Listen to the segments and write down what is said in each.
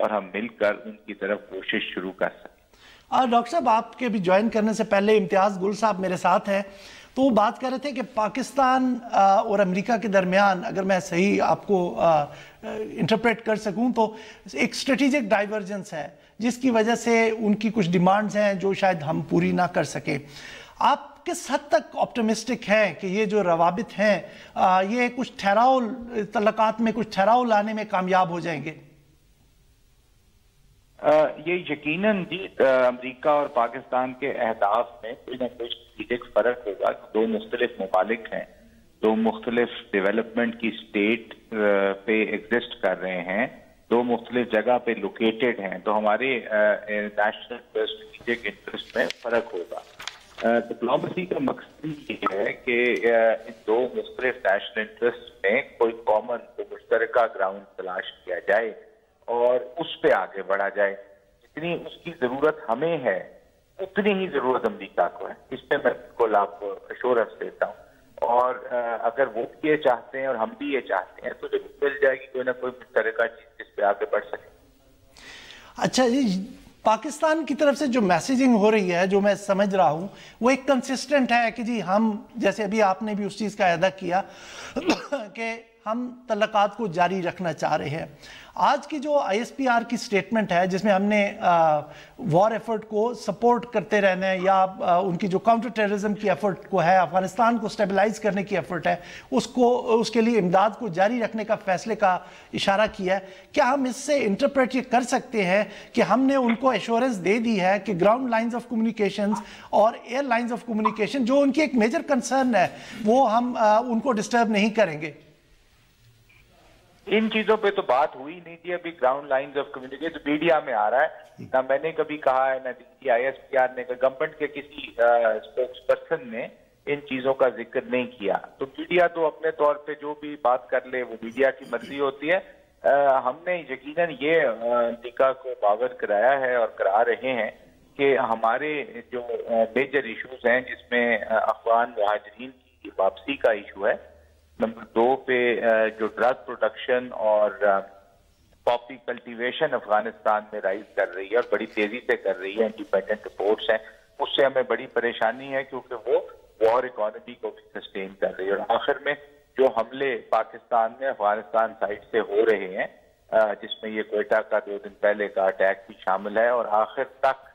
اور ہم مل کر ان کی طرف کوشش شروع کر سکیں۔ ڈاکٹر صاحب آپ کے بھی جوائن کرنے سے پہلے امتیاز گل صاحب میرے ساتھ ہیں، تو وہ بات کر رہے تھے کہ پاکستان اور امریکہ کے درمیان، اگر میں صحیح آپ کو انٹرپریٹ کر سکوں تو ایک اسٹریٹجک ڈائیورجنس ہے جس کی وجہ سے ان کی کچھ ڈیمانڈز ہیں جو شاید ہم پوری نہ کر سکیں۔ آپ کس حد تک آپٹمسٹک ہیں کہ یہ جو روابط ہیں یہ کچھ ٹھہراؤ، تعلقات میں کچھ ٹھہراؤ لانے میں کامیاب ہو جائیں گے؟ یہ یقیناً جی امریکہ اور پاکستان کے اہداف میں کوئی نہ کوئی اسٹریٹجک فرق ہوگا۔ دو مختلف ممالک ہیں، دو مختلف ڈیولپمنٹ کی سٹیٹ پہ ایگزسٹ کر رہے ہیں، دو مختلف جگہ پہ لوکیٹڈ ہیں، تو ہمارے نیشنل اسٹریٹجک انٹرسٹ میں فرق ہوگا۔ ڈپلومسی کا مقصد یہ ہے کہ ان دو مختلف نیشنل انٹرسٹ میں کوئی کامن، کوئی مشترکہ گراؤنڈ تلاش کیا جائے اور اس پہ آگے بڑھا جائے۔ جتنی اس کی ضرورت ہمیں ہے اتنی ہی ضرورت امریکہ کو ہے، اس پہ میں بالکل آپ کو ایشورنس دیتا ہوں، اور اگر وہ بھی یہ چاہتے ہیں اور ہم بھی یہ چاہتے ہیں تو ضرور مل جائے گی کوئی نہ کوئی مشترکہ چیز جس پہ آگے بڑھ سکے۔ اچھا جی، پاکستان کی طرف سے جو میسیجنگ ہو رہی ہے، جو میں سمجھ رہا ہوں، وہ ایک کنسسٹنٹ ہے کہ جی ہم، جیسے ابھی آپ نے بھی اس چیز کا اعادہ کیا کہ ہم تعلقات کو جاری رکھنا چاہ رہے ہیں۔ آج کی جو آئی ایس پی آر کی سٹیٹمنٹ ہے جس میں ہم نے وار ایفرٹ کو سپورٹ کرتے رہنا ہے، یا ان کی جو کاؤنٹر ٹیررزم کی ایفرٹ کو ہے، افغانستان کو سٹیبلائز کرنے کی ایفرٹ ہے، اس کے لیے امداد کو جاری رکھنے کا فیصلے کا اشارہ کیا ہے، کیا ہم اس سے انٹرپریٹ یہ کر سکتے ہیں کہ ہم نے ان کو ایشورنس دے دی ہے کہ گراؤنڈ لائنز آف کمیونیکیشنز اور ایئر لائنز آف کمیونیکیشن جو ان کی ایک میجر کنسرن ہے وہ ہم ان کو ڈسٹرب نہیں کریں گے؟ ان چیزوں پہ تو بات ہوئی نہیں تھی ابھی، ground lines of communication media میں آ رہا ہے، نہ میں نے کبھی کہا ہے، نہ آئی ایس پی آر نے، گورنمنٹ کے کسی اسپوکس پرسن نے ان چیزوں کا ذکر نہیں کیا۔ تو میڈیا تو اپنے طور پہ جو بھی بات کر لے وہ میڈیا کی مرضی ہوتی ہے۔ ہم نے یقیناً یہ امریکہ کو باور کرایا ہے اور کرا رہے ہیں کہ ہمارے جو میجر ایشوز ہیں جس میں افغان مہاجرین کی واپسی کا ایشو ہے، نمبر 2 پہ جو ڈرگ پروڈکشن اور پاپی کلٹیویشن افغانستان میں رائز کر رہی ہے اور بڑی تیزی سے کر رہی ہے، انڈیپینڈنٹ رپورٹس ہیں، اس سے ہمیں بڑی پریشانی ہے کیونکہ وہ وار اکانومی کو بھی سسٹین کر رہی ہے۔ اور آخر میں جو حملے پاکستان میں افغانستان سائڈ سے ہو رہے ہیں، جس میں یہ کوئٹہ کا 2 دن پہلے کا اٹیک بھی شامل ہے، اور آخر تک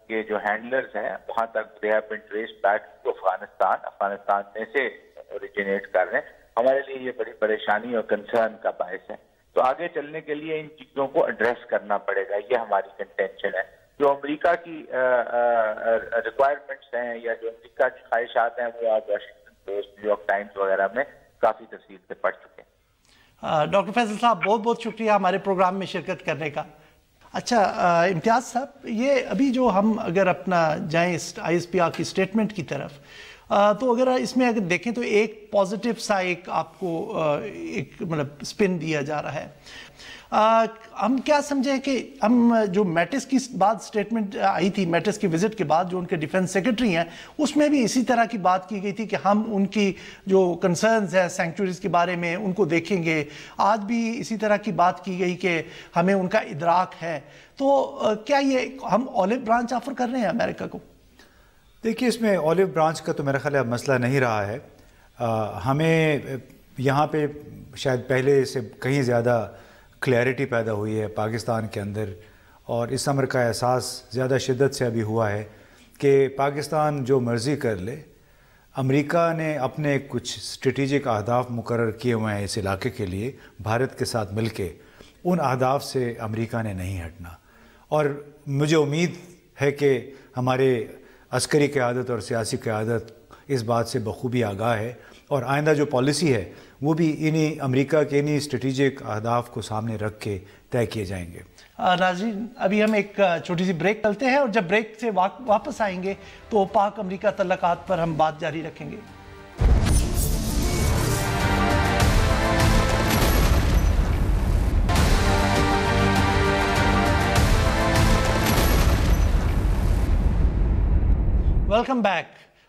کے جو ہینڈلرز ہیں وہاں تک they have been traced back to Afghanistan میں سے اوریجنیٹ کر رہے ہیں، ہمارے لیے یہ بڑی پریشانی اور کنسرن کا باعث ہے۔ تو آگے چلنے کے لیے ان چیزوں کو ایڈریس کرنا پڑے گا، یہ ہماری کنٹینشن ہے۔ جو امریکہ کی ریکوائرمنٹس ہیں یا جو امریکہ کی خواہشات ہیں وہ آج Washington post, new York Times وغیرہ میں کافی تفصیل سے پڑھ چکے ہیں۔ ڈاکٹر فیصل صاحب بہت بہت شکریہ ہمارے پروگرام میں شرکت کرنے کا۔ اچھا امتیاز صاحب، یہ ابھی جو ہم اگر اپنا جائیں آئی ایس پی آر کی سٹیٹمنٹ کی طرف، تو اگر اس میں اگر دیکھیں تو ایک پازیٹیو سا ایک آپ کو ایک مطلب سپن دیا جا رہا ہے۔ ہم کیا سمجھیں کہ ہم جو میٹس کی بعد سٹیٹمنٹ آئی تھی، میٹس کی وزٹ کے بعد جو ان کے ڈیفنس سیکرٹری ہیں، اس میں بھی اسی طرح کی بات کی گئی تھی کہ ہم ان کی جو کنسرنز ہیں سینکچوریز کے بارے میں ان کو دیکھیں گے۔ آج بھی اسی طرح کی بات کی گئی کہ ہمیں ان کا ادراک ہے۔ تو کیا یہ ہم اولیو برانچ آفر کر رہے ہیں امریکہ کو؟ دیکھیے، اس میں اولیو برانچ کا تو میرا خیال ہے مسئلہ نہیں رہا ہے۔ ہمیں یہاں پہ شاید پہلے سے کہیں زیادہ کلیئرٹی پیدا ہوئی ہے پاکستان کے اندر، اور اس امر کا احساس زیادہ شدت سے ابھی ہوا ہے کہ پاکستان جو مرضی کر لے، امریکہ نے اپنے کچھ اسٹریٹجک اہداف مقرر کیے ہوئے ہیں اس علاقے کے لیے بھارت کے ساتھ مل کے، ان اہداف سے امریکہ نے نہیں ہٹنا۔ اور مجھے امید ہے کہ ہمارے عسکری قیادت اور سیاسی قیادت اس بات سے بخوبی آگاہ ہے، اور آئندہ جو پالیسی ہے وہ بھی انہی امریکہ کے انہی اسٹریٹجک اہداف کو سامنے رکھ کے طے کیے جائیں گے۔ ناظرین، ابھی ہم ایک چھوٹی سی بریک کرتے ہیں، اور جب بریک سے واپس آئیں گے تو پاک امریکہ تعلقات پر ہم بات جاری رکھیں گے۔ Welcome back.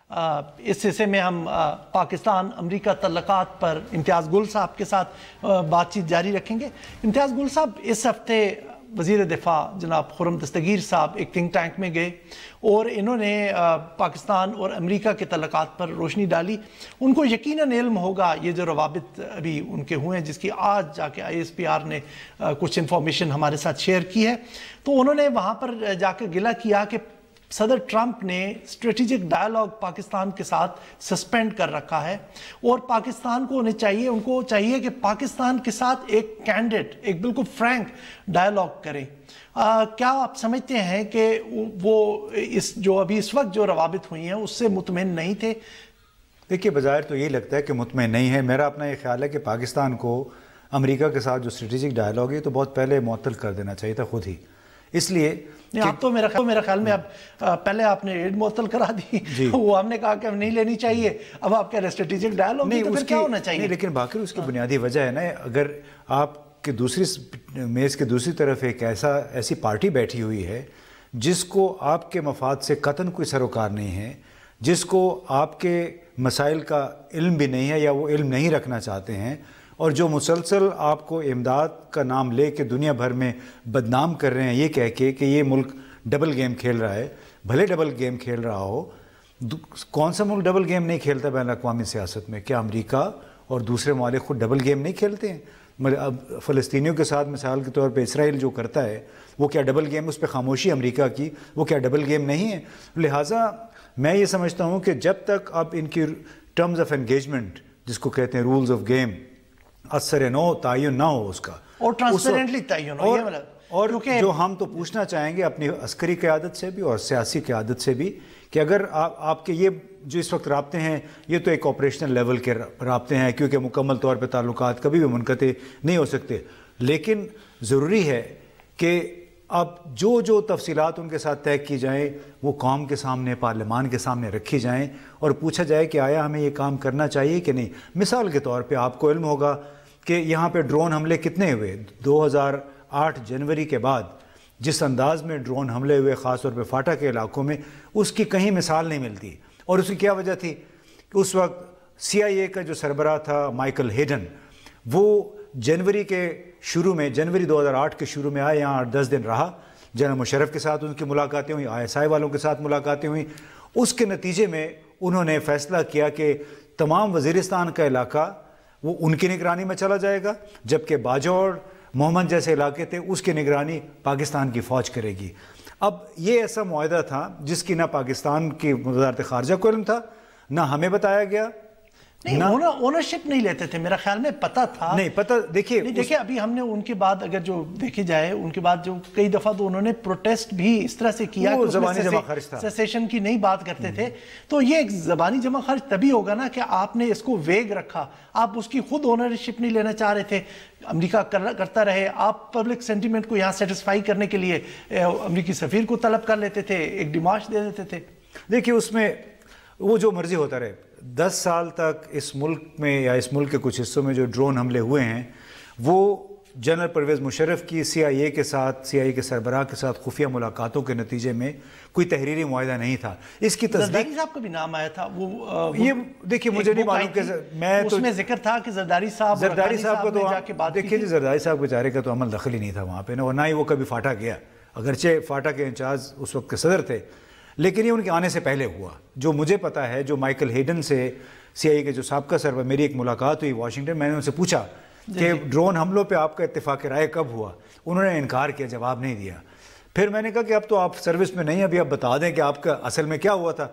اس حصے میں ہم پاکستان امریکہ تعلقات پر امتیاز گل صاحب کے ساتھ بات چیت جاری رکھیں گے۔ امتیاز گل صاحب، اس ہفتے وزیر دفاع جناب خرم دستگیر صاحب ایک تھنک ٹینک میں گئے اور انہوں نے پاکستان اور امریکہ کے تعلقات پر روشنی ڈالی۔ ان کو یقیناً علم ہوگا یہ جو روابط ابھی ان کے ہوئے ہیں، جس کی آج جا کے ISPR نے کچھ انفارمیشن ہمارے ساتھ شیئر کی ہے، تو انہوں نے وہاں پر جا کے گلہ کیا کہ صدر ٹرمپ نے اسٹریٹجک ڈائیلاگ پاکستان کے ساتھ سسپینڈ کر رکھا ہے، اور پاکستان کو ان کو چاہیے کہ پاکستان کے ساتھ ایک کینڈیڈ، ایک بالکل فرینک ڈائیلاگ کرے۔ کیا آپ سمجھتے ہیں کہ وہ اس وقت جو روابط ہوئی ہیں اس سے مطمئن نہیں تھے؟ دیکھیے، بظاہر تو یہی لگتا ہے کہ مطمئن نہیں ہے۔ میرا اپنا یہ خیال ہے کہ پاکستان کو امریکہ کے ساتھ جو اسٹریٹجک ڈائیلاگ ہے تو بہت پہلے معطل کر دینا چاہیے تھا خود ہی، اس لیے آپ تو میرا خیال میں اب پہلے آپ نے ایڈ معطل کرا دی، وہ ہم نے کہا کہ ہم نہیں لینی چاہیے، اب آپ کہہ رہے اسٹریٹجک ڈائیلاگ نہیں، تو پھر کیا ہونا چاہیے؟ لیکن باقی اس کی بنیادی وجہ ہے نا، اگر آپ کے دوسری میز کے دوسری طرف ایک ایسی پارٹی بیٹھی ہوئی ہے جس کو آپ کے مفاد سے قطعاً کوئی سروکار نہیں ہے، جس کو آپ کے مسائل کا علم بھی نہیں ہے یا وہ علم نہیں رکھنا چاہتے ہیں، اور جو مسلسل آپ کو امداد کا نام لے کے دنیا بھر میں بدنام کر رہے ہیں، یہ کہہ کے کہ یہ ملک ڈبل گیم کھیل رہا ہے۔ بھلے ڈبل گیم کھیل رہا ہو، کون سا ملک ڈبل گیم نہیں کھیلتا بین الاقوامی سیاست میں؟ کیا امریکہ اور دوسرے ممالک خود ڈبل گیم نہیں کھیلتے ہیں؟ اب فلسطینیوں کے ساتھ مثال کے طور پہ اسرائیل جو کرتا ہے وہ کیا ڈبل گیم؟ اس پہ خاموشی امریکہ کی، وہ کیا ڈبل گیم نہیں ہے؟ لہٰذا میں یہ سمجھتا ہوں کہ جب تک اب ان کی ٹرمز آف انگیجمنٹ، جس کو کہتے ہیں رولز آف گیم، اثر نو تعین نہ ہو اس کا، اور ٹرانسپیرنٹلی تعین ہو، اور جو ہم تو پوچھنا چاہیں گے اپنی عسکری قیادت سے بھی اور سیاسی قیادت سے بھی کہ اگر آپ کے یہ جو اس وقت رابطے ہیں یہ تو ایک آپریشنل لیول کے رابطے ہیں، کیونکہ مکمل طور پہ تعلقات کبھی بھی منقطع نہیں ہو سکتے، لیکن ضروری ہے کہ اب جو تفصیلات ان کے ساتھ طے کی جائیں وہ قوم کے سامنے، پارلیمان کے سامنے رکھی جائیں اور پوچھا جائے کہ آیا ہمیں یہ کام کرنا چاہیے کہ نہیں۔ مثال کے طور پہ آپ کو علم ہوگا کہ یہاں پہ ڈرون حملے کتنے ہوئے 2008 جنوری کے بعد، جس انداز میں ڈرون حملے ہوئے خاص طور پہ فاٹا کے علاقوں میں، اس کی کہیں مثال نہیں ملتی۔ اور اس کی کیا وجہ تھی کہ اس وقت CIA کا جو سربراہ تھا مائیکل ہیڈن، وہ جنوری 2008 کے شروع میں آئے، یہاں 10 دن رہا، جنرل مشرف کے ساتھ ان کی ملاقاتیں ہوئیں، ISI والوں کے ساتھ ملاقاتیں ہوئیں۔ اس کے نتیجے میں انہوں نے فیصلہ کیا کہ تمام وزیرستان کا علاقہ وہ ان کی نگرانی میں چلا جائے گا، جبکہ باجوڑ، محمد جیسے علاقے تھے اس کی نگرانی پاکستان کی فوج کرے گی۔ اب یہ ایسا معاہدہ تھا جس کی نہ پاکستان کی وزارت خارجہ کو علم تھا، نہ ہمیں بتایا گیا، نہیں اونرشپ نہیں لیتے تھے، میرا خیال میں پتہ تھا، نہیں پتہ۔ دیکھیے ابھی ہم نے ان کے بعد اگر جو دیکھی جائے، ان کے بعد جو کئی دفعہ تو انہوں نے پروٹیسٹ بھی اس طرح سے کیا کہ زبانی جمع خرچ تھا، سیسیشن کی نہیں بات کرتے تھے، تو یہ ایک زبانی جمع خرچ تبھی ہوگا نا کہ آپ نے اس کو ویگ رکھا، آپ اس کی خود اونرشپ نہیں لینا چاہ رہے تھے، امریکہ کرتا رہے، آپ پبلک سینٹیمنٹ کو یہاں سیٹسفائی کرنے کے لیے امریکی سفیر کو طلب کر لیتے تھے، ایک ڈیمارش دے دیتے تھے۔ دیکھیے اس میں وہ جو مرضی ہوتا رہے، 10 سال تک اس ملک میں یا اس ملک کے کچھ حصوں میں جو ڈرون حملے ہوئے ہیں وہ جنرل پرویز مشرف کی CIA کے ساتھ، CIA کے سربراہ کے ساتھ خفیہ ملاقاتوں کے نتیجے میں کوئی تحریری معاہدہ نہیں تھا۔ اس کی تصدیق زرداری صاحب کا بھی نام آیا تھا، یہ دیکھیے مجھے نہیں معلوم کہ اس میں ذکر تھا کہ زرداری صاحب کا تو دیکھیے جی، زرداری صاحب بیچارے کا تو عمل دخل ہی نہیں تھا وہاں پہ، اور نہ ہی وہ کبھی فاٹا گیا، اگرچہ فاٹا کے انچارج اس وقت کے صدر تھے، لیکن یہ ان کے آنے سے پہلے ہوا۔ جو مجھے پتا ہے، جو مائیکل ہیڈن سے CIA کے جو سابقہ سربراہ، میری ایک ملاقات ہوئی واشنگٹن، میں نے ان سے پوچھا کہ ڈرون حملوں پہ آپ کا اتفاق رائے کب ہوا؟ انہوں نے انکار کیا، جواب نہیں دیا۔ پھر میں نے کہا کہ اب تو آپ سروس میں نہیں، ابھی آپ بتا دیں کہ آپ کا اصل میں کیا ہوا تھا۔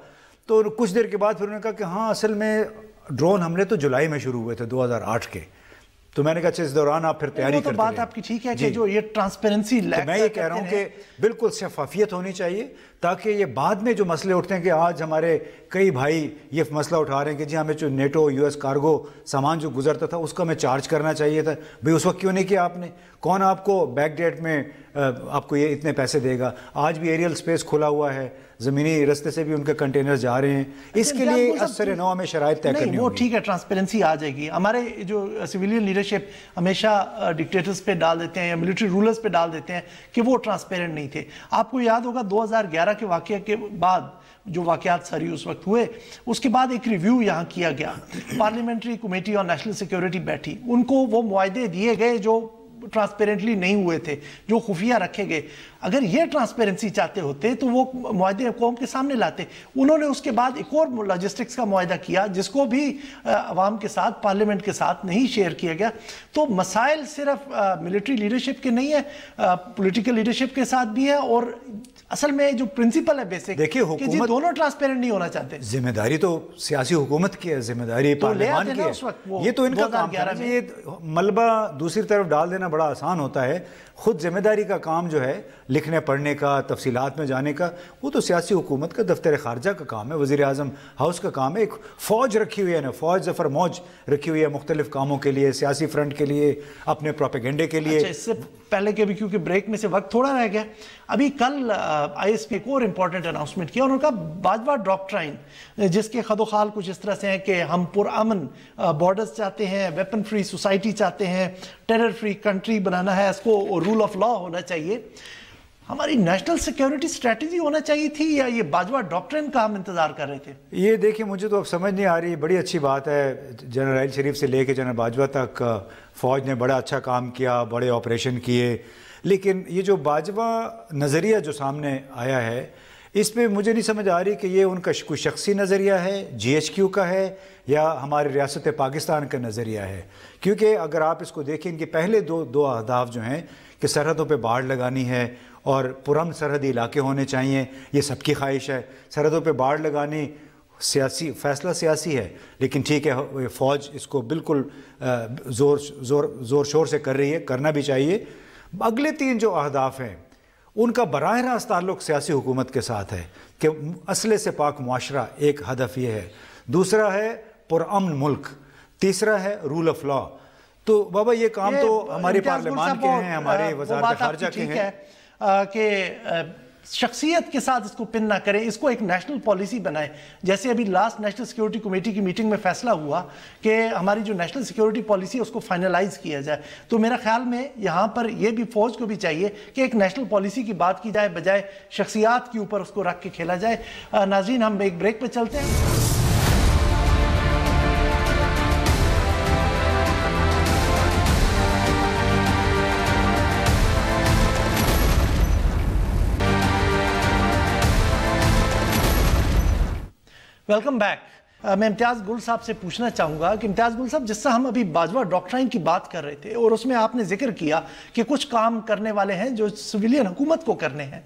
تو کچھ دیر کے بعد پھر انہوں نے کہا کہ ہاں اصل میں ڈرون حملے تو جولائی میں شروع ہوئے تھے 2008 کے۔ تو میں نے کہا اچھا اس دوران آپ پھر تیاری کرتے ہیں۔ بات آپ کی ٹھیک ہے کہ جو یہ ٹرانسپیرنسی میں یہ کہہ رہا ہوں کہ بالکل شفافیت ہونی چاہیے، تاکہ یہ بعد میں جو مسئلے اٹھتے ہیں کہ آج ہمارے کئی بھائی یہ مسئلہ اٹھا رہے ہیں کہ جی ہمیں جو نیٹو US کارگو سامان جو گزرتا تھا اس کا ہمیں چارج کرنا چاہیے تھا، بھئی اس وقت کیوں نہیں کیا آپ نے؟ کون آپ کو بیک ڈیٹ میں آپ کو یہ اتنے پیسے دے گا؟ آج بھی ایریل سپیس کھلا ہوا ہے، زمینی رستے سے بھی ان کے کنٹینر جا رہے ہیں، اس کے لیے اثر نو ہمیں شرائط طے کرنی ہوگی۔ وہ ٹھیک ہے، ٹرانسپیرنسی آ جائے گی۔ ہمارے جو سویلین لیڈرشپ ہمیشہ ڈکٹیٹرز پہ ڈال دیتے ہیں یا ملٹری رولرز پہ ڈال دیتے ہیں کہ وہ ٹرانسپیرنٹ نہیں تھے۔ آپ کو یاد ہوگا 2011 کے واقعہ کے بعد جو واقعات ساری اس وقت ہوئے، اس کے بعد ایک ریویو یہاں کیا گیا، parliamentary committee on national security بیٹھی، ان کو وہ معاہدے دیے گئے جو ٹرانسپیرنٹلی نہیں ہوئے تھے، جو خفیہ رکھے گئے۔ اگر یہ ٹرانسپیرنسی چاہتے ہوتے تو وہ معاہدے قوم کے سامنے لاتے۔ انہوں نے اس کے بعد ایک اور لاجسٹکس کا معاہدہ کیا جس کو بھی عوام کے ساتھ، پارلیمنٹ کے ساتھ نہیں شیئر کیا گیا۔ تو مسائل صرف ملٹری لیڈرشپ کے نہیں ہے، پولیٹیکل لیڈرشپ کے ساتھ بھی ہے، اور اصل میں جو پرنسپل ہے بیسک کہ جی دونوں ٹرانسپیرنٹ نہیں ہونا چاہتے۔ ذمہ داری تو سیاسی حکومت کی ہے، ذمہ داری پارلیمان کی ہے، یہ تو ان کا کام ہے۔ یہ ملبہ دوسری طرف ڈال دینا بڑا آسان ہوتا ہے، خود ذمہ داری کا کام جو ہے لکھنے پڑھنے کا، تفصیلات میں جانے کا، وہ تو سیاسی حکومت کا، دفتر خارجہ کا کام ہے، وزیر اعظم ہاؤس کا کام ہے۔ ایک فوج رکھی ہوئی ہے نا، فوج ظفر موج رکھی ہوئی ہے مختلف کاموں کے لیے، سیاسی فرنٹ کے لیے، اپنے پروپیگنڈے کے لیے۔ اس سے پہلے کے بھی کیونکہ بریک میں سے وقت تھوڑا رہ گیا، ابھی کل آئی ایس پی ایک اور امپورٹنٹ اناؤنسمنٹ کیا، انہوں نے کہا باجوہ ڈاکٹرائن جس کے خد و خال کچھ اس طرح سے ہیں کہ ہم پرامن بارڈرز چاہتے ہیں، ویپن فری سوسائٹی چاہتے ہیں، ٹیرر فری کنٹری بنانا ہے اس کو، رول آف لا ہونا چاہیے۔ ہماری نیشنل سیکیورٹی اسٹریٹجی ہونا چاہیے تھی یا یہ باجوہ ڈاکٹرن کا ہم انتظار کر رہے تھے؟ یہ دیکھیں مجھے تو اب سمجھ نہیں آ رہی۔ بڑی اچھی بات ہے، جنرل عائل شریف سے لے کے جنرل باجوہ تک فوج نے بڑا اچھا کام کیا، بڑے آپریشن کیے، لیکن یہ جو باجوہ نظریہ جو سامنے آیا ہے اس پہ مجھے نہیں سمجھ آ رہی کہ یہ ان کا کوئی شخصی نظریہ ہے، جی ایچ کیو کا ہے، یا ہماری ریاست پاکستان کا نظریہ ہے۔ کیونکہ اگر آپ اس کو دیکھیں ان کے پہلے دو اہداف جو ہیں کہ سرحدوں پہ باڑ لگانی ہے اور پرامن سرحدی علاقے ہونے چاہیے، یہ سب کی خواہش ہے۔ سرحدوں پہ باڑ لگانی سیاسی فیصلہ سیاسی ہے، لیکن ٹھیک ہے فوج اس کو بالکل زور شور سے کر رہی ہے، کرنا بھی چاہیے۔ اگلے 3 جو اہداف ہیں ان کا براہ راست تعلق سیاسی حکومت کے ساتھ ہے کہ اسلحے سے پاک معاشرہ ایک ہدف یہ ہے، دوسرا ہے پرامن ملک، تیسرا ہے رول آف لا۔ تو بابا یہ کام تو ہمارے پارلیمان کے ہیں، ہمارے وزارت خارجہ کے ہیں کہ شخصیت کے ساتھ اس کو پن نہ کریں، اس کو ایک نیشنل پالیسی بنائیں۔ جیسے ابھی لاسٹ نیشنل سیکیورٹی کمیٹی کی میٹنگ میں فیصلہ ہوا کہ ہماری جو نیشنل سیکیورٹی پالیسی ہے اس کو فائنلائز کیا جائے، تو میرا خیال میں یہاں پر یہ بھی فوج کو بھی چاہیے کہ ایک نیشنل پالیسی کی بات کی جائے، بجائے شخصیات کے اوپر اس کو رکھ کے کھیلا جائے۔ ناظرین ہم ایک بریک پہ چلتے ہیں۔ Welcome back. میں امتیاز گل صاحب سے پوچھنا چاہوں گا کہ امتیاز گل صاحب، جس سے ہم ابھی باجوہ ڈاکٹرائن کی بات کر رہے تھے اور اس میں آپ نے ذکر کیا کہ کچھ کام کرنے والے ہیں جو سویلین حکومت کو کرنے ہیں،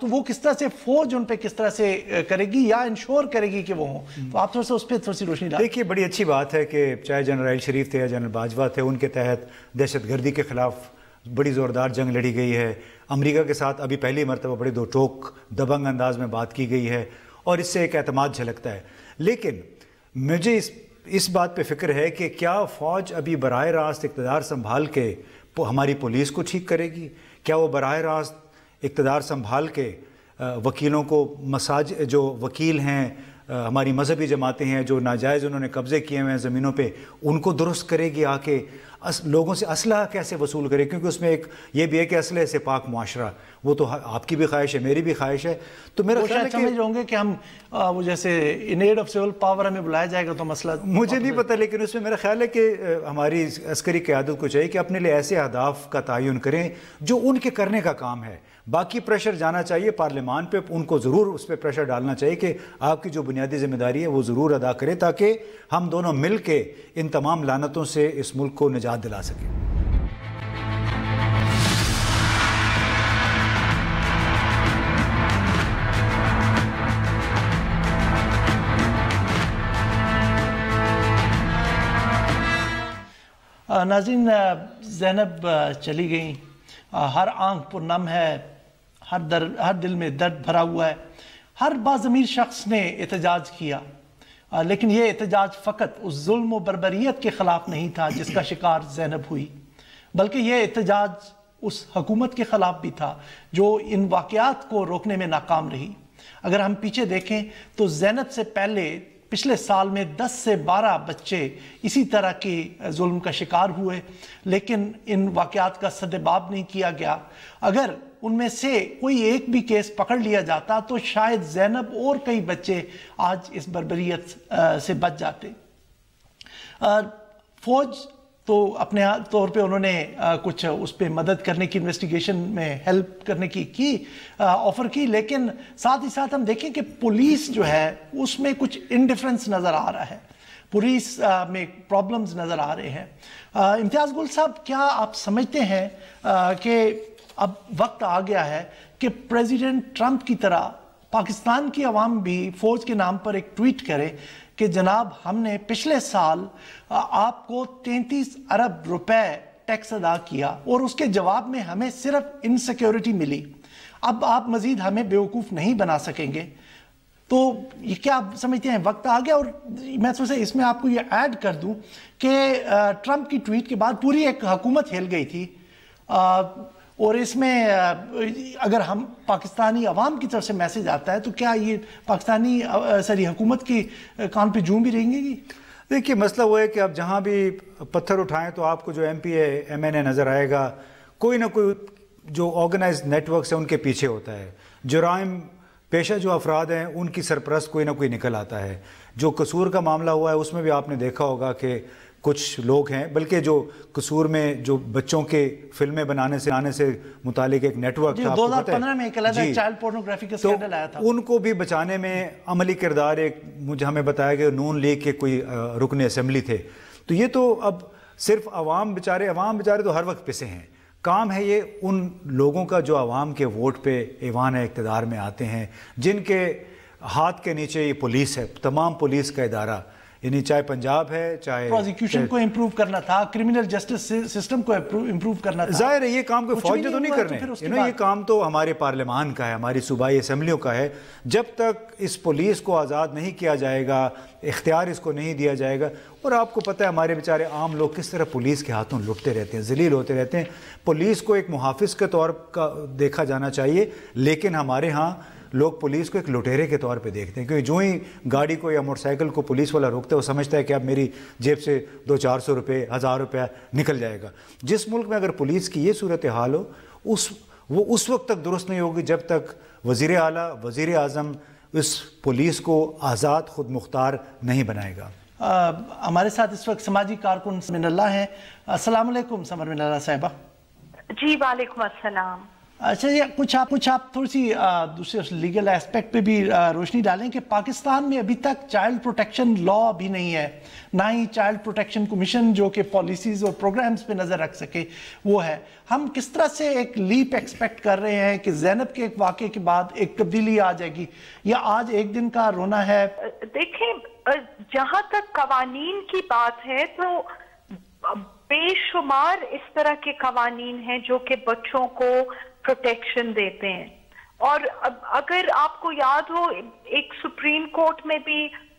تو وہ کس طرح سے فوج ان پہ کس طرح سے کرے گی یا انشور کرے گی کہ وہ ہوں، تو آپ تھوڑا سا اس پہ تھوڑی سی روشنی ڈالیں۔ دیکھیے بڑی اچھی بات ہے کہ چاہے جنرل عائل شریف تھے یا جنرل باجوہ تھے، ان کے تحت دہشت گردی کے خلاف بڑی زوردار جنگ لڑی گئی ہے۔ امریکہ کے ساتھ ابھی پہلی مرتبہ بڑے 2 ٹوک دبنگ انداز میں بات کی گئی ہے اور اس سے ایک اعتماد جھلکتا ہے۔ لیکن مجھے اس بات پہ فکر ہے کہ کیا فوج ابھی براہ راست اقتدار سنبھال کے ہماری پولیس کو ٹھیک کرے گی؟ کیا وہ براہ راست اقتدار سنبھال کے وکیلوں کو جو وکیل ہیں، ہماری مذہبی جماعتیں ہیں جو ناجائز انہوں نے قبضے کیے ہوئے ہیں زمینوں پہ، ان کو درست کرے گی؟ آ کے لوگوں سے اسلحہ کیسے وصول کرے؟ کیونکہ اس میں ایک یہ بھی ہے کہ اسلحے سے پاک معاشرہ، وہ تو آپ کی بھی خواہش ہے، میری بھی خواہش ہے۔ تو میرا خیال ہے کہ سمجھ رہے ہوں گے کہ ہم وہ جیسے ان ایڈ آف سول پاور ہمیں بلایا جائے گا تو مسئلہ مجھے نہیں پتہ، لیکن اس میں میرا خیال ہے کہ ہماری عسکری قیادت کو چاہیے کہ اپنے لیے ایسے اہداف کا تعین کریں جو ان کے کرنے کا کام ہے۔ باقی پریشر جانا چاہیے پارلیمان پہ، ان کو ضرور اس پہ پریشر ڈالنا چاہیے کہ آپ کی جو بنیادی ذمہ داری ہے وہ ضرور ادا کریں تاکہ ہم دونوں مل کے ان تمام لعنتوں سے اس ملک کو نجات دلا سکیں۔ ناظرین، زینب چلی گئیں، ہر آنکھ پر نم ہے، ہر دل میں درد بھرا ہوا ہے، ہر باضمیر شخص نے احتجاج کیا، لیکن یہ احتجاج فقط اس ظلم و بربریت کے خلاف نہیں تھا جس کا شکار زینب ہوئی، بلکہ یہ احتجاج اس حکومت کے خلاف بھی تھا جو ان واقعات کو روکنے میں ناکام رہی۔ اگر ہم پیچھے دیکھیں تو زینب سے پہلے پچھلے سال میں 10 سے 12 بچے اسی طرح کے ظلم کا شکار ہوئے، لیکن ان واقعات کا سدباب نہیں کیا گیا۔ اگر ان میں سے کوئی ایک بھی کیس پکڑ لیا جاتا تو شاید زینب اور کئی بچے آج اس بربریت سے بچ جاتے۔ فوج تو اپنے طور پہ انہوں نے کچھ اس پہ مدد کرنے کی، انویسٹیگیشن میں ہیلپ کرنے کی آفر کی، لیکن ساتھ ہی ساتھ ہم دیکھیں کہ پولیس جو ہے اس میں کچھ انڈیفرنس نظر آ رہا ہے، پولیس میں پرابلمز نظر آ رہے ہیں۔ امتیاز گل صاحب، کیا آپ سمجھتے ہیں کہ اب وقت آ گیا ہے کہ پریزیڈنٹ ٹرمپ کی طرح پاکستان کی عوام بھی فوج کے نام پر ایک ٹویٹ کرے کہ جناب ہم نے پچھلے سال آپ کو 33 ارب روپے ٹیکس ادا کیا اور اس کے جواب میں ہمیں صرف انسیکیورٹی ملی، اب آپ مزید ہمیں بیوقوف نہیں بنا سکیں گے؟ تو یہ کیا آپ سمجھتے ہیں وقت آ گیا؟ اور میں سوچا اس میں آپ کو یہ ایڈ کر دوں کہ ٹرمپ کی ٹویٹ کے بعد پوری ایک حکومت ہل گئی تھی، اور اس میں اگر ہم پاکستانی عوام کی طرف سے میسج آتا ہے تو کیا یہ پاکستانی حکومت کی کان پہ جوں بھی رہیں گی؟ دیکھیے مسئلہ وہ ہے کہ آپ جہاں بھی پتھر اٹھائیں تو آپ کو جو M P A M N A نظر آئے گا، کوئی نہ کوئی جو آرگنائزڈ نیٹ ورکس ہیں ان کے پیچھے ہوتا ہے، جرائم پیشہ جو افراد ہیں ان کی سرپرست کوئی نہ کوئی نکل آتا ہے۔ جو قصور کا معاملہ ہوا ہے اس میں بھی آپ نے دیکھا ہوگا کہ کچھ لوگ ہیں، بلکہ جو قصور میں جو بچوں کے فلمیں بنانے سے متعلق ایک نیٹ ورک تھا، 2015 میں ایک علیحدہ چائلڈ پورنوگرافی کا اسکینڈل آیا تھا، ان کو بھی بچانے میں عملی کردار ایک ہمیں بتایا کہ نون لیگ کے کوئی رکن اسمبلی تھے۔ تو یہ تو اب صرف عوام بیچارے تو ہر وقت پسے ہیں، کام ہے یہ ان لوگوں کا جو عوام کے ووٹ پہ ایوان اقتدار میں آتے ہیں، جن کے ہاتھ کے نیچے یہ پولیس ہے، تمام پولیس کا ادارہ، یعنی چاہے پنجاب ہے، چاہے پروزیکیوشن کو امپروو کرنا تھا، کرمنل جسٹس سسٹم کو امپروو کرنا تھا۔ ظاہر ہے یہ کام کوئی فوج تو نہیں کرنے، یہ کام تو ہمارے پارلیمان کا ہے، ہماری صوبائی اسمبلیوں کا ہے۔ جب تک اس پولیس کو آزاد نہیں کیا جائے گا، اختیار اس کو نہیں دیا جائے گا، اور آپ کو پتہ ہے ہمارے بیچارے عام لوگ کس طرح پولیس کے ہاتھوں لٹتے رہتے ہیں، ذلیل ہوتے رہتے ہیں۔ پولیس کو ایک محافظ کے طور کا دیکھا جانا چاہیے، لیکن ہمارے ہاں لوگ پولیس کو ایک لٹیرے کے طور پہ دیکھتے ہیں، کیونکہ جو ہی گاڑی کو یا موٹر سائیکل کو پولیس والا روکتا ہے وہ سمجھتا ہے کہ اب میری جیب سے 200-400 روپے 1000 روپے نکل جائے گا۔ جس ملک میں اگر پولیس کی یہ صورتحال ہو وہ اس وقت تک درست نہیں ہوگی جب تک وزیر اعلیٰ، وزیر اعظم اس پولیس کو آزاد خود مختار نہیں بنائے گا۔ ہمارے ساتھ اس وقت سماجی کارکن سمر من اللہ ہیں۔ السلام علیکم سمر من اللہ صاحبہ۔ جی وعلیکم السلام۔ اچھا یہ کچھ آپ تھوڑی سی دوسرے لیگل ایسپیکٹ پہ بھی روشنی ڈالیں کہ پاکستان میں ابھی تک چائلڈ پروٹیکشن لا بھی نہیں ہے، نہ ہی چائلڈ پروٹیکشن کمیشن جو کہ پالیسیز اور پروگرامز پہ نظر رکھ سکے وہ ہے۔ ہم کس طرح سے ایک لیپ ایکسپیکٹ کر رہے ہیں کہ زینب کے ایک واقعے کے بعد ایک تبدیلی آ جائے گی، یا آج ایک دن کا رونا ہے؟ دیکھیں جہاں تک قوانین کی بات ہے تو بے شمار اس طرح کے قوانین ہیں جو کہ بچوں کو پروٹیکشن دیتے ہیں، اور اگر آپ کو یاد ہو ایک سپریم کورٹ میں بھی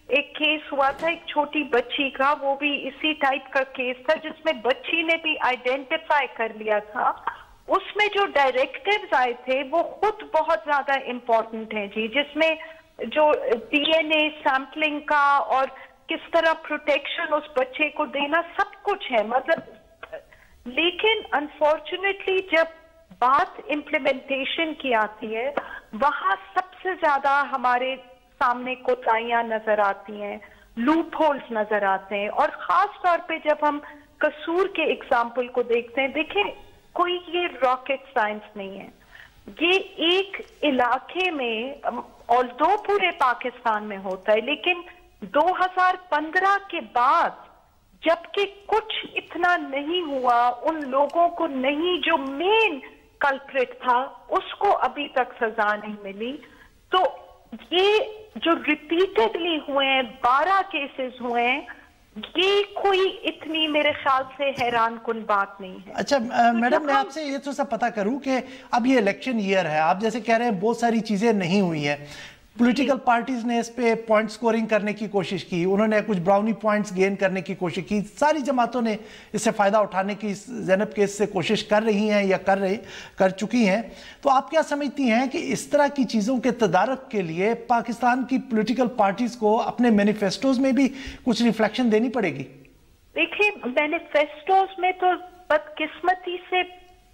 ایک کیس ہوا تھا ایک چھوٹی بچی کا، وہ بھی اسی ٹائپ کا کیس تھا جس میں بچی نے بھی آئیڈینٹیفائی کر لیا تھا۔ اس میں جو ڈائریکٹیوز آئے تھے وہ خود بہت زیادہ امپورٹنٹ ہیں جی، جس میں جو ڈی این اے سیمپلنگ کا اور کس طرح پروٹیکشن اس بچے کو دینا سب کچھ ہے، مطلب لیکن انفارچونیٹلی جب بات امپلیمنٹیشن کی آتی ہے وہاں سب سے زیادہ ہمارے سامنے کوتاہیاں نظر آتی ہیں، لوپ ہولز نظر آتے ہیں، اور خاص طور پہ جب ہم قصور کے اگزامپل کو دیکھتے ہیں، دیکھیں کوئی یہ راکٹ سائنس نہیں ہے، یہ ایک علاقے میں although پورے پاکستان میں ہوتا ہے، لیکن 2015 کے بعد جبکہ کچھ اتنا نہیں ہوا، ان لوگوں کو نہیں جو مین کلپریٹ تھا اس کو ابھی تک سزا نہیں ملی۔ تو یہ جو ریپیٹڈلی ہوئے ہیں 12 کیسز ہوئے ہیں، یہ کوئی اتنی میرے خیال سے حیران کن بات نہیں ہے۔ اچھا میڈم میں آپ سے یہ تو سب پتا کروں کہ اب یہ الیکشن ایئر ہے، آپ جیسے کہہ رہے ہیں بہت ساری چیزیں نہیں ہوئی ہیں، پولیٹیکل پارٹیز نے اس پہ پوائنٹ سکورنگ کرنے کی کوشش کی، انہوں نے کچھ براؤنی پوائنٹس گین کرنے کی کوشش کی، ساری جماعتوں نے اس سے فائدہ اٹھانے کی زینب کیس سے کوشش کر رہی ہیں یا کر چکی ہیں۔ تو آپ کیا سمجھتی ہیں کہ اس طرح کی چیزوں کے تدارک کے لیے پاکستان کی پولیٹیکل پارٹیز کو اپنے مینیفیسٹوز میں بھی کچھ ریفلیکشن دینی پڑے گی؟ دیکھیں مینیفیسٹوز میں تو بدقسمتی سے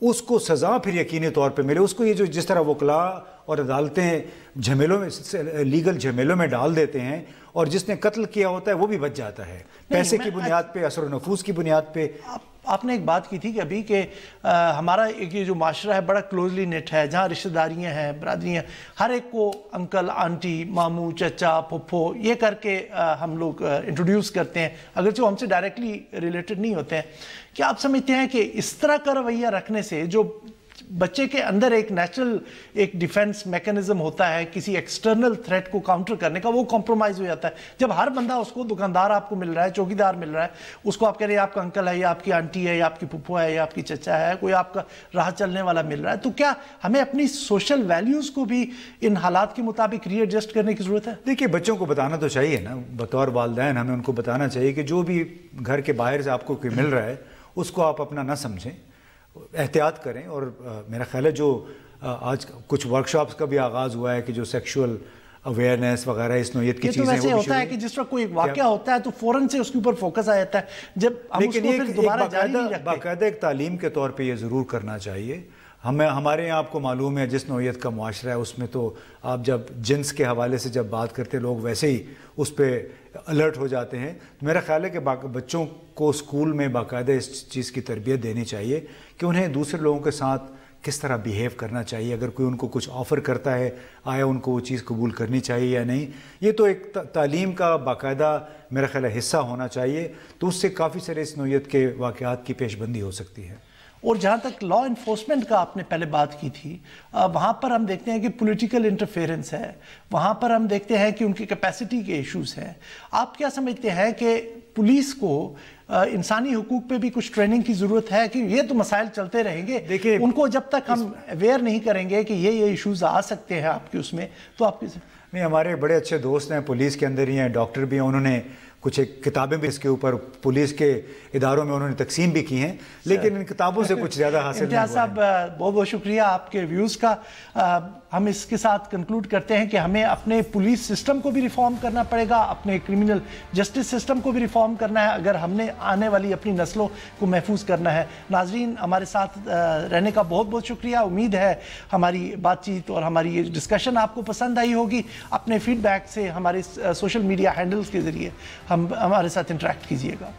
اس کو سزا پھر یقینی طور پہ ملے. اس کو یہ جو جس طرح وکلا اور عدالتیں جھمیلوں میں لیگل جھمیلوں میں ڈال دیتے ہیں اور جس نے قتل کیا ہوتا ہے وہ بھی بچ جاتا ہے پیسے کی بنیاد پہ, اثر و نفوذ کی بنیاد پہ. آپ نے ایک بات کی تھی کہ ابھی کہ ہمارا ایک یہ جو معاشرہ ہے بڑا کلوزلی نیٹ ہے, جہاں رشتہ داریاں ہیں, برادریاں, ہر ایک کو انکل, آنٹی, ماموں, چچا, پھپھو یہ کر کے ہم لوگ انٹروڈیوس کرتے ہیں, اگرچہ ہم سے ڈائریکٹلی ریلیٹڈ نہیں ہوتے ہیں. کیا آپ سمجھتے ہیں کہ اس طرح کا رویہ رکھنے سے جو بچے کے اندر ایک نیچرل ایک ڈیفنس میکنزم ہوتا ہے کسی ایکسٹرنل تھریٹ کو کاؤنٹر کرنے کا, وہ کمپرومائز ہو جاتا ہے جب ہر بندہ اس کو, دکاندار آپ کو مل رہا ہے, چوکیدار مل رہا ہے, اس کو آپ کہہ رہے ہیں آپ کا انکل ہے یا آپ کی آنٹی ہے یا آپ کی پھپھو ہے یا آپ کی چچا ہے, کوئی آپ کا راہ چلنے والا مل رہا ہے, تو کیا ہمیں اپنی سوشل ویلیوز کو بھی ان حالات کے مطابق ری ایڈجسٹ کرنے کی ضرورت ہے؟ دیکھیے بچوں کو بتانا تو چاہیے نا, بطور والدین ہمیں ان کو بتانا چاہیے کہ جو بھی گھر کے باہر سے آپ کو کوئی مل رہا ہے اس کو آپ اپنا نہ سمجھیں, احتیاط کریں. اور میرا خیال ہے جو آج کچھ ورکشاپس کا بھی آغاز ہوا ہے کہ جو سیکشول اویئرنیس وغیرہ اس نوعیت کی چیزیں, یہ تو ویسے ہوتا ہے کہ جس وقت کوئی واقعہ ہوتا ہے تو فوراً سے اس کے اوپر فوکس آ جاتا ہے, جب ہم اس کو پھر دوبارہ جاری نہیں رکھتے. باقاعدہ ایک تعلیم کے طور پہ یہ ضرور کرنا چاہیے. ہمارے یہاں آپ کو معلوم ہے جس نوعیت کا معاشرہ ہے اس میں تو آپ جب جنس کے حوالے سے جب بات کرتے لوگ ویسے ہی اس پہ الرٹ ہو جاتے ہیں. میرا خیال ہے کہ بچوں کو اسکول میں باقاعدہ اس چیز کی تربیت دینی چاہیے کہ انہیں دوسرے لوگوں کے ساتھ کس طرح بیہیو کرنا چاہیے, اگر کوئی ان کو کچھ آفر کرتا ہے آیا ان کو وہ چیز قبول کرنی چاہیے یا نہیں. یہ تو ایک تعلیم کا باقاعدہ میرا خیال ہے حصہ ہونا چاہیے, تو اس سے کافی سارے اس نوعیت کے واقعات کی پیش بندی ہو سکتی ہے. اور جہاں تک لا انفورسمنٹ کا آپ نے پہلے بات کی تھی, وہاں پر ہم دیکھتے ہیں کہ پولیٹیکل انٹرفیرنس ہے, وہاں پر ہم دیکھتے ہیں کہ ان کی کیپیسٹی کے ایشوز ہیں. آپ کیا سمجھتے ہیں کہ پولیس کو انسانی حقوق پہ بھی کچھ ٹریننگ کی ضرورت ہے کہ یہ تو مسائل چلتے رہیں گے, دیکھیں ان کو جب تک ہم اویئر نہیں کریں گے کہ یہ ایشوز آ سکتے ہیں آپ کے اس میں, تو آپ کیسے؟ نہیں, ہمارے بڑے اچھے دوست ہیں پولیس کے اندر ہی ہیں, ڈاکٹر بھی ہیں, انہوں نے کچھ ایک کتابیں بھی اس کے اوپر پولیس کے اداروں میں انہوں نے تقسیم بھی کی ہیں, لیکن ان کتابوں سے کچھ زیادہ حاصل نہیں ہوا. امتیاز صاحب بہت بہت شکریہ آپ کے ویوز کا. ہم اس کے ساتھ کنکلوڈ کرتے ہیں کہ ہمیں اپنے پولیس سسٹم کو بھی ریفارم کرنا پڑے گا, اپنے کرمنل جسٹس سسٹم کو بھی ریفارم کرنا ہے اگر ہم نے آنے والی اپنی نسلوں کو محفوظ کرنا ہے. ناظرین, ہمارے ساتھ رہنے کا بہت بہت شکریہ. امید ہے ہماری بات چیت اور ہماری یہ ڈسکشن آپ کو پسند آئی ہوگی. اپنے فیڈ بیک سے ہمارے سوشل میڈیا ہینڈلز کے ذریعے ہمارے ساتھ انٹریکٹ کیجیے گا.